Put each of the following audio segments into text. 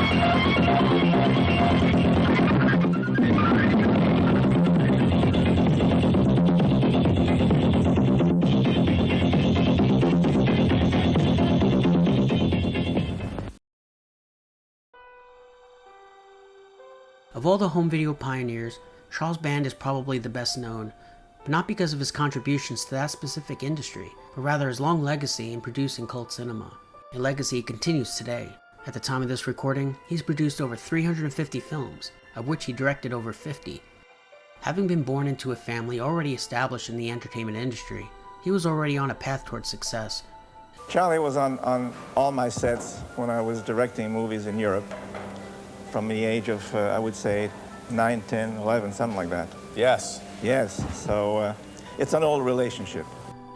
Of all the home video pioneers, Charles Band is probably the best known, but not because of his contributions to that specific industry, but rather his long legacy in producing cult cinema, a legacy he continues today. At the time of this recording, he's produced over 350 films, of which he directed over 50. Having been born into a family already established in the entertainment industry, he was already on a path towards success. Charlie was on all my sets when I was directing movies in Europe, from the age of, I would say, 9, 10, 11, something like that. Yes. Yes, so it's an old relationship.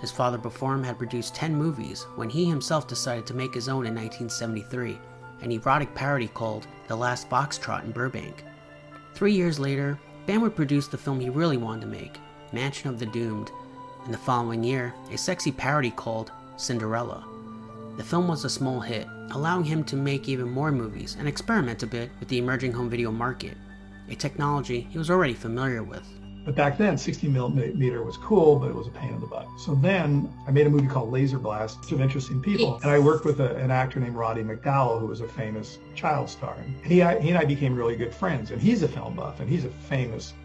His father before him had produced 10 movies when he himself decided to make his own in 1973, an erotic parody called The Last Foxtrot in Burbank. 3 years later, Band would produce the film he really wanted to make, Mansion of the Doomed, and the following year, a sexy parody called Cinderella. The film was a small hit, allowing him to make even more movies and experiment a bit with the emerging home video market, a technology he was already familiar with. But back then, 60mm was cool, but it was a pain in the butt. So then I made a movie called Laser Blast, some interesting people. And I worked with an actor named Roddy McDowell, who was a famous child star. And he and I became really good friends. And he's a film buff, and he's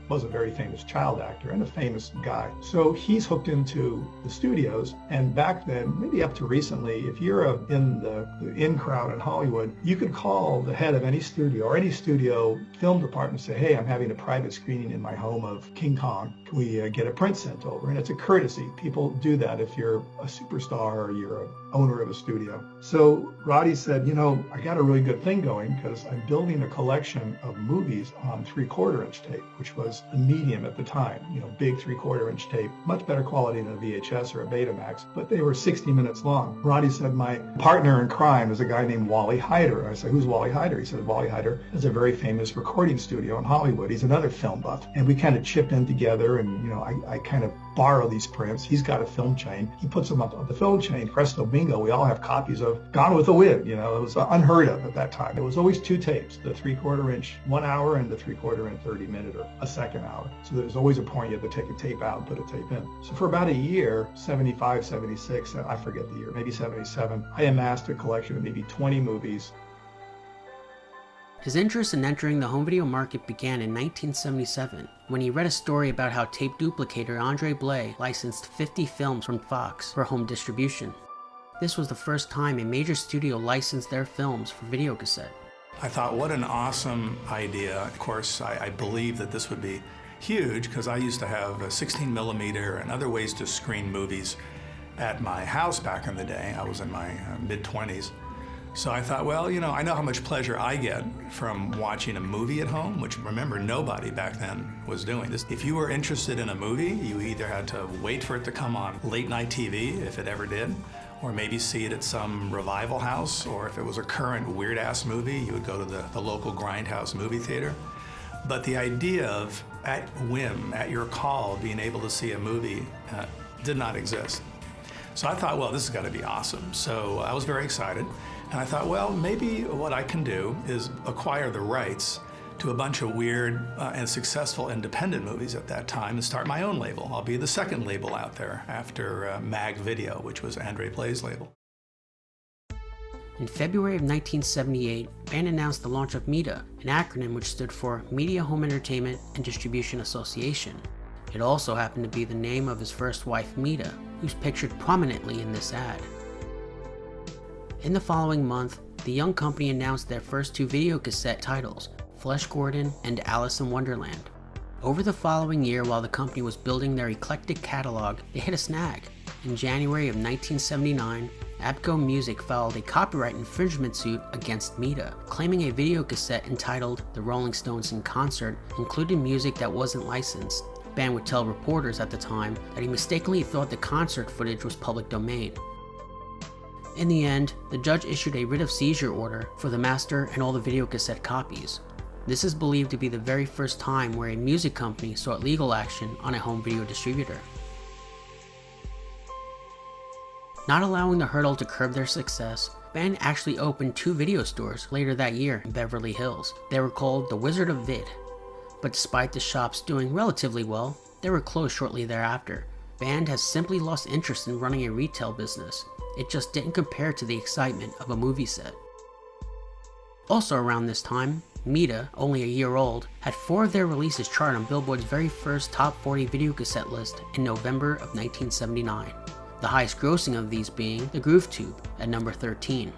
was a very famous child actor and a famous guy. So he's hooked into the studios. And back then, maybe up to recently, if you're in the in crowd in Hollywood, you could call the head of any studio or any studio film department and say, hey, I'm having a private screening in my home of King Kong. Can we get a print sent over? And it's a courtesy. People do that if you're a superstar or you're an owner of a studio. So Roddy said, you know, I got a really good thing going because I'm building a collection of movies on 3/4-inch tape, which was the medium at the time, you know, big 3/4-inch tape, much better quality than a VHS or a Betamax, but they were 60 minutes long. Roddy said, my partner in crime is a guy named Wally Heider. I said, who's Wally Heider? He said, Wally Heider is a very famous recording studio in Hollywood. He's another film buff. And we kind of chipped in together, and, you know, I kind of borrow these prints. He's got a film chain. He puts them up on the film chain. Presto bingo, we all have copies of Gone with the Wind. You know, it was unheard of at that time. It was always two tapes, the 3/4-inch 1 hour and the 3/4-inch 30-minute or a second hour. So there's always a point you have to take a tape out and put a tape in. So for about a year, 75, 76, I forget the year, maybe 77, I amassed a collection of maybe 20 movies. His interest in entering the home video market began in 1977 when he read a story about how tape duplicator Andre Blais licensed 50 films from Fox for home distribution. This was the first time a major studio licensed their films for videocassette. I thought, what an awesome idea. Of course, I believed that this would be huge because I used to have a 16mm and other ways to screen movies at my house back in the day. I was in my mid-20s. So I thought, well, you know, I know how much pleasure I get from watching a movie at home, which, remember, nobody back then was doing this. If you were interested in a movie, you either had to wait for it to come on late night TV, if it ever did, or maybe see it at some revival house, or if it was a current weird-ass movie, you would go to the local grindhouse movie theater. But the idea of, at whim, at your call, being able to see a movie did not exist. So I thought, well, this has got to be awesome. So I was very excited. And I thought, well, maybe what I can do is acquire the rights to a bunch of weird and successful independent movies at that time and start my own label. I'll be the second label out there after Mag Video, which was Andre Blais' label. In February of 1978, Band announced the launch of MEDA, an acronym which stood for Media Home Entertainment and Distribution Association. It also happened to be the name of his first wife, MEDA, who's pictured prominently in this ad. In the following month, the young company announced their first 2 videocassette titles, Flesh Gordon and Alice in Wonderland. Over the following year, while the company was building their eclectic catalog, they hit a snag. In January of 1979, Abco Music filed a copyright infringement suit against MEDA, claiming a videocassette entitled The Rolling Stones in Concert included music that wasn't licensed. Band would tell reporters at the time that he mistakenly thought the concert footage was public domain. In the end, the judge issued a writ of seizure order for the master and all the videocassette copies. This is believed to be the very first time where a music company sought legal action on a home video distributor. Not allowing the hurdle to curb their success, band actually opened 2 video stores later that year in Beverly Hills. They were called The Wizard of Vid. But despite the shops doing relatively well, they were closed shortly thereafter. Band has simply lost interest in running a retail business. It just didn't compare to the excitement of a movie set. Also around this time, MEDA, only a year old, had 4 of their releases chart on Billboard's very first top 40 videocassette list in November of 1979. The highest grossing of these being The Groove Tube at number 13.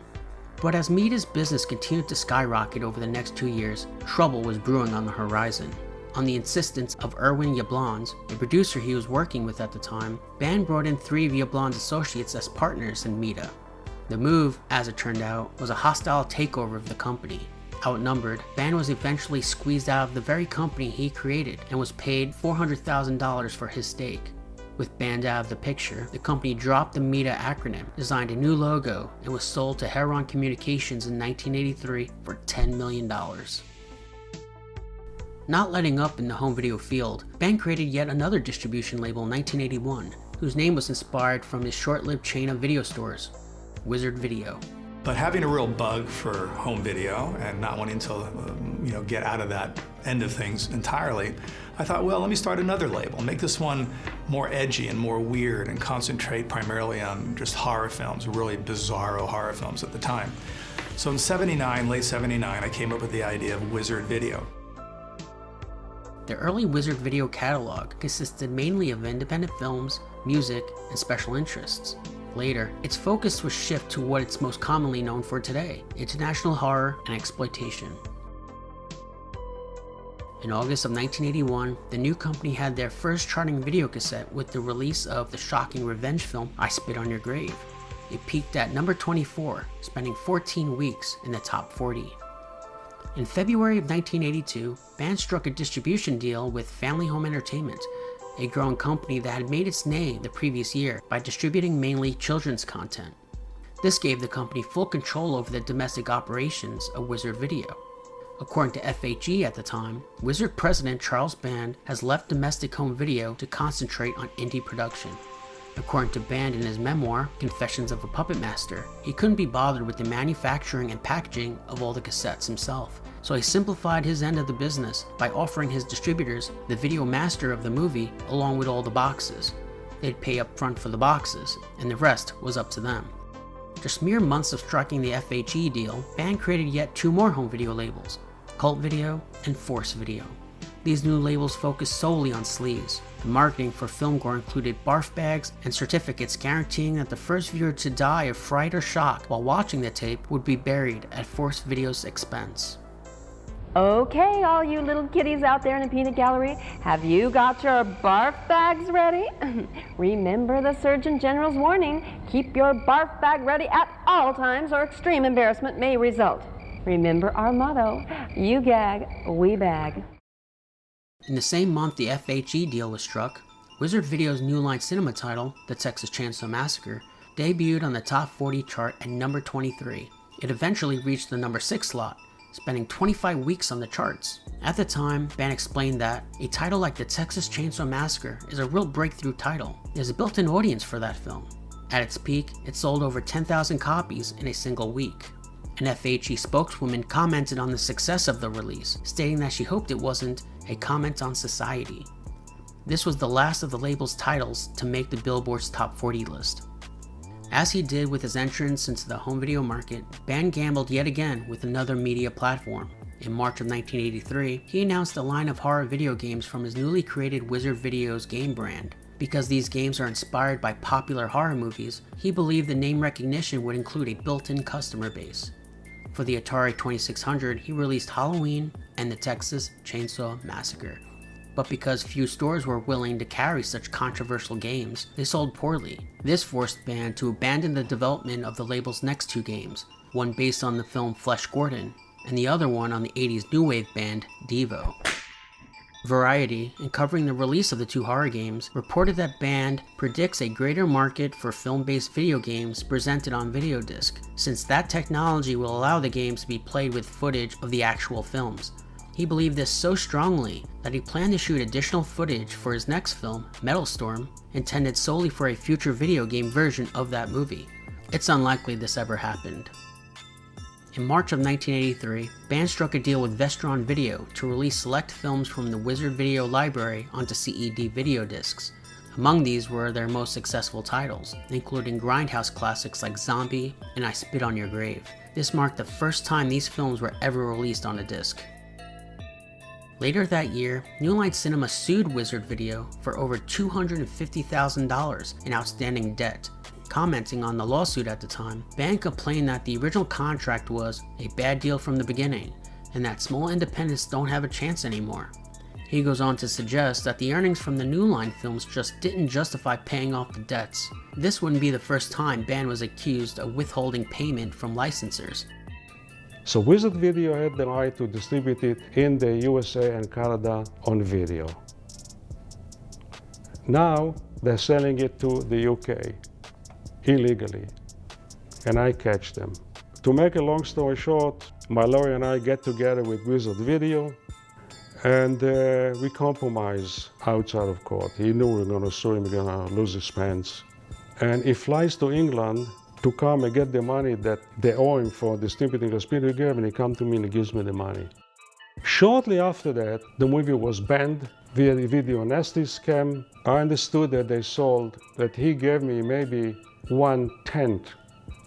But as MEDA's business continued to skyrocket over the next 2 years, trouble was brewing on the horizon. On the insistence of Erwin Yablans, a producer he was working with at the time, band brought in 3 of Yablans' associates as partners in MEDA. The move, as it turned out, was a hostile takeover of the company. Outnumbered, band was eventually squeezed out of the very company he created and was paid $400,000 for his stake. With band out of the picture, the company dropped the MEDA acronym, designed a new logo, and was sold to Heron Communications in 1983 for $10 million. Not letting up in the home video field, band created yet another distribution label in 1981, whose name was inspired from his short-lived chain of video stores, Wizard Video. But having a real bug for home video and not wanting to get out of that end of things entirely, I thought, well, let me start another label, make this one more edgy and more weird and concentrate primarily on just horror films, really bizarro horror films at the time. So in '79, late '79, I came up with the idea of Wizard Video. The early Wizard Video catalog consisted mainly of independent films, music, and special interests. Later, its focus was shifted to what it's most commonly known for today, international horror and exploitation. In August of 1981, the new company had their first charting videocassette with the release of the shocking revenge film I Spit on Your Grave. It peaked at number 24, spending 14 weeks in the top 40. In February of 1982, band struck a distribution deal with Family Home Entertainment, a growing company that had made its name the previous year by distributing mainly children's content. This gave the company full control over the domestic operations of Wizard Video. According to FHE at the time, Wizard president Charles Band has left domestic home video to concentrate on indie production. According to Band in his memoir, Confessions of a Puppet Master, he couldn't be bothered with the manufacturing and packaging of all the cassettes himself, so he simplified his end of the business by offering his distributors the video master of the movie along with all the boxes. They'd pay up front for the boxes, and the rest was up to them. Just mere months of striking the FHE deal, Band created yet 2 more home video labels, Cult Video and Force Video. These new labels focused solely on sleaze. The marketing for film gore included barf bags and certificates guaranteeing that the first viewer to die of fright or shock while watching the tape would be buried at Force Video's expense. Okay, all you little kitties out there in the peanut gallery, have you got your barf bags ready? Remember the Surgeon General's warning, keep your barf bag ready at all times or extreme embarrassment may result. Remember our motto, you gag, we bag. In the same month the FHE deal was struck, Wizard Video's New Line Cinema title, The Texas Chainsaw Massacre, debuted on the top 40 chart at number 23. It eventually reached the number 6 slot, spending 25 weeks on the charts. At the time, Band explained that a title like The Texas Chainsaw Massacre is a real breakthrough title. There's a built-in audience for that film. At its peak, it sold over 10,000 copies in a single week. An FHE spokeswoman commented on the success of the release, stating that she hoped it wasn't a comment on society. This was the last of the label's titles to make the Billboard's top 40 list. As he did with his entrance into the home video market, Band gambled yet again with another media platform. In March of 1983, he announced a line of horror video games from his newly created Wizard Video's game brand. Because these games are inspired by popular horror movies, he believed the name recognition would include a built-in customer base. For the Atari 2600, he released Halloween and the Texas Chainsaw Massacre. But because few stores were willing to carry such controversial games, they sold poorly. This forced Band to abandon the development of the label's next 2 games, one based on the film Flesh Gordon, and the other one on the 80s new wave band Devo. Variety, in covering the release of the 2 horror games, reported that Band predicts a greater market for film-based video games presented on video disc, since that technology will allow the games to be played with footage of the actual films. He believed this so strongly that he planned to shoot additional footage for his next film, Metal Storm, intended solely for a future video game version of that movie. It's unlikely this ever happened. In March of 1983, band struck a deal with Vestron Video to release select films from the Wizard Video library onto CED video discs. Among these were their most successful titles, including grindhouse classics like Zombie and I Spit on Your Grave. This marked the first time these films were ever released on a disc. Later that year, New Line Cinema sued Wizard Video for over $250,000 in outstanding debt. Commenting on the lawsuit at the time, band complained that the original contract was a bad deal from the beginning, and that small independents don't have a chance anymore. He goes on to suggest that the earnings from the New Line films just didn't justify paying off the debts. This wouldn't be the first time band was accused of withholding payment from licensors. So Wizard Video had the right to distribute it in the USA and Canada on video. Now they're selling it to the UK illegally, and I catch them. To make a long story short, my lawyer and I get together with Wizard Video, and we compromise outside of court. He knew we were going to sue him, we were going to lose his pants. And he flies to England to come and get the money that they owe him for distributing a Spirit Grave, and he comes to me and he gives me the money. Shortly after that, the movie was banned via the video nasty scam. I understood that that he gave me maybe 1/10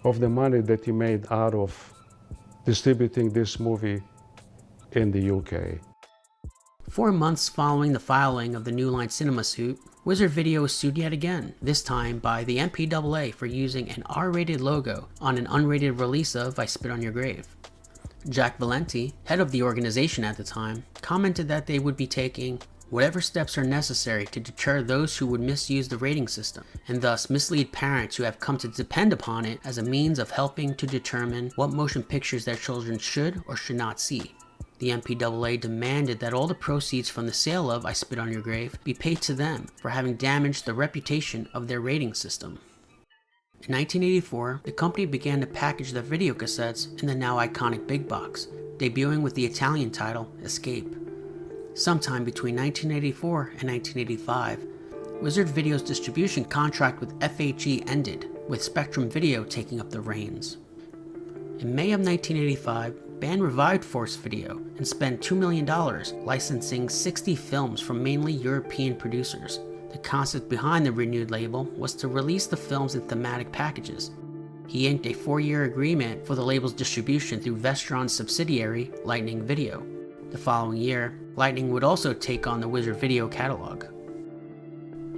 of the money that he made out of distributing this movie in the UK. 4 months following the filing of the New Line Cinema suit, Wizard Video was sued yet again, this time by the MPAA for using an R-rated logo on an unrated release of I Spit on Your Grave. Jack Valenti, head of the organization at the time, commented that they would be taking whatever steps are necessary to deter those who would misuse the rating system, and thus mislead parents who have come to depend upon it as a means of helping to determine what motion pictures their children should or should not see. The MPAA demanded that all the proceeds from the sale of I Spit on Your Grave be paid to them for having damaged the reputation of their rating system. In 1984, the company began to package their video cassettes in the now iconic big box, debuting with the Italian title Escape. Sometime between 1984 and 1985, Wizard Video's distribution contract with FHE ended, with Spectrum Video taking up the reins. In May of 1985, band revived Force Video and spent $2 million licensing 60 films from mainly European producers. The concept behind the renewed label was to release the films in thematic packages. He inked a 4-year agreement for the label's distribution through Vestron's subsidiary, Lightning Video. The following year, Lightning would also take on the Wizard Video catalog.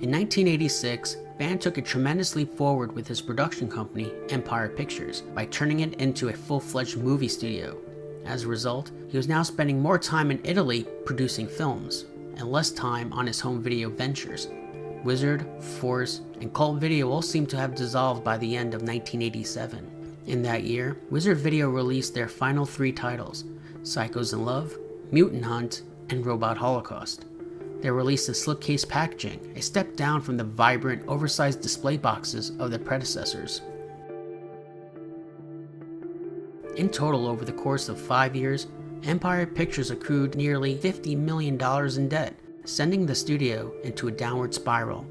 In 1986, band took a tremendous leap forward with his production company, Empire Pictures, by turning it into a full-fledged movie studio. As a result, he was now spending more time in Italy producing films, and less time on his home video ventures. Wizard, Force, and Cult Video all seemed to have dissolved by the end of 1987. In that year, Wizard Video released their final 3 titles, Psychos in Love, Mutant Hunt, and Robot Holocaust. They were released in slipcase packaging, a step down from the vibrant, oversized display boxes of their predecessors. In total, over the course of 5 years, Empire Pictures accrued nearly $50 million in debt, sending the studio into a downward spiral.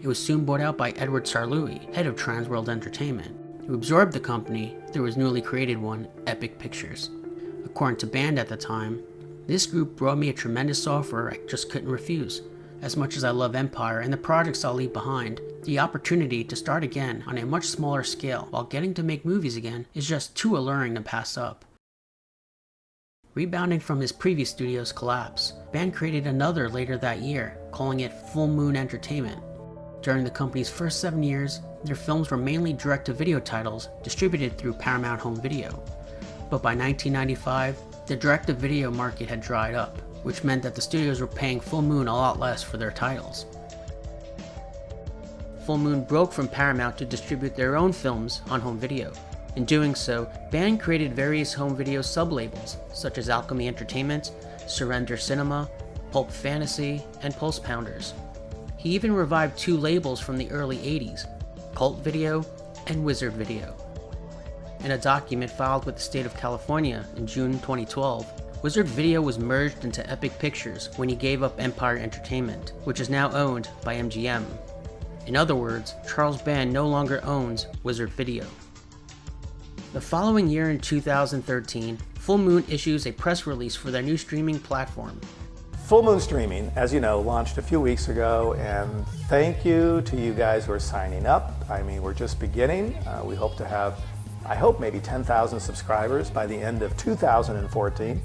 It was soon bought out by Edward Sarlui, head of Transworld Entertainment, who absorbed the company through his newly created one, Epic Pictures. According to band at the time, this group brought me a tremendous offer I just couldn't refuse. As much as I love Empire and the projects I'll leave behind, the opportunity to start again on a much smaller scale while getting to make movies again is just too alluring to pass up. Rebounding from his previous studio's collapse, band created another later that year, calling it Full Moon Entertainment. During the company's first 7 years, their films were mainly direct-to-video titles distributed through Paramount Home Video. But by 1995, the direct-to-video market had dried up, which meant that the studios were paying Full Moon a lot less for their titles. Full Moon broke from Paramount to distribute their own films on home video. In doing so, band created various home video sub-labels, such as Alchemy Entertainment, Surrender Cinema, Pulp Fantasy, and Pulse Pounders. He even revived 2 labels from the early 80s, Cult Video and Wizard Video. In a document filed with the state of California in June 2012, Wizard Video was merged into Epic Pictures when he gave up Empire Entertainment, which is now owned by MGM. In other words, Charles Band no longer owns Wizard Video. The following year in 2013, Full Moon issues a press release for their new streaming platform. Full Moon Streaming, as you know, launched a few weeks ago, and thank you to you guys who are signing up. I mean, we're just beginning. We hope to have, I hope, maybe 10,000 subscribers by the end of 2014.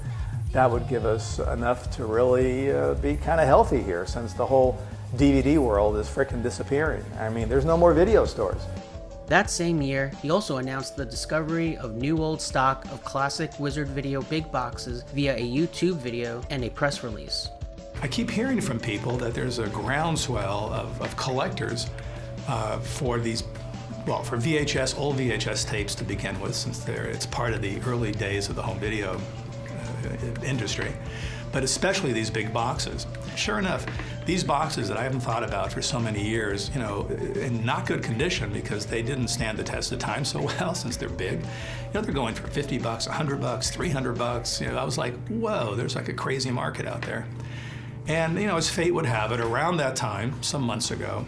That would give us enough to really be kind of healthy here, since the whole DVD world is frickin' disappearing. I mean, there's no more video stores. That same year, he also announced the discovery of new old stock of classic Wizard Video big boxes via a YouTube video and a press release. I keep hearing from people that there's a groundswell of collectors for these, well, for VHS, old VHS tapes to begin with, since it's part of the early days of the home video industry, but especially these big boxes. Sure enough, these boxes that I haven't thought about for so many years, you know, in not good condition because they didn't stand the test of time so well since they're big. You know, they're going for $50, $100, $300. You know, I was like, whoa, there's like a crazy market out there. And, you know, as fate would have it, around that time, some months ago,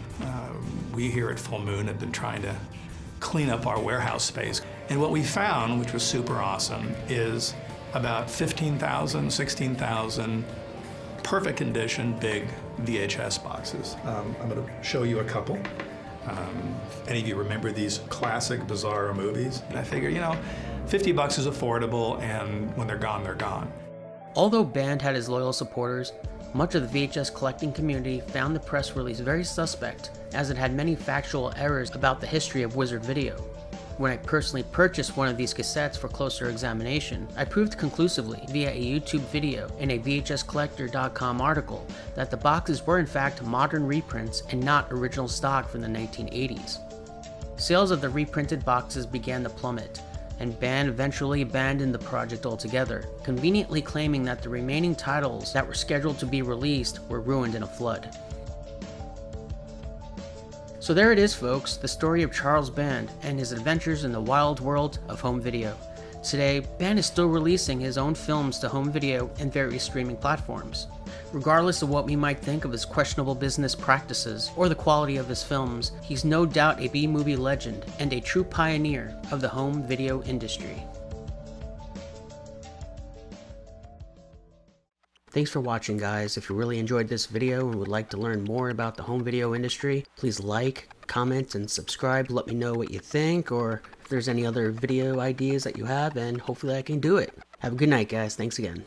we here at Full Moon have been trying to clean up our warehouse space. And what we found, which was super awesome, is about 15,000, 16,000 perfect condition, big VHS boxes. I'm going to show you a couple. Any of you remember these classic Bizarro movies? And I figure, you know, $50 is affordable, and when they're gone, they're gone. Although Band had his loyal supporters, much of the VHS collecting community found the press release very suspect, as it had many factual errors about the history of Wizard Video. When I personally purchased one of these cassettes for closer examination, I proved conclusively via a YouTube video and a VHScollector.com article that the boxes were in fact modern reprints and not original stock from the 1980s. Sales of the reprinted boxes began to plummet, and Band eventually abandoned the project altogether, conveniently claiming that the remaining titles that were scheduled to be released were ruined in a flood. So there it is, folks, the story of Charles Band and his adventures in the wild world of home video. Today, Band is still releasing his own films to home video and various streaming platforms. Regardless of what we might think of his questionable business practices or the quality of his films, he's no doubt a B-movie legend and a true pioneer of the home video industry. Thanks for watching, guys. If you really enjoyed this video and would like to learn more about the home video industry, please like, comment, and subscribe. Let me know what you think, or if there's any other video ideas that you have, and hopefully I can do it. Have a good night, guys. Thanks again.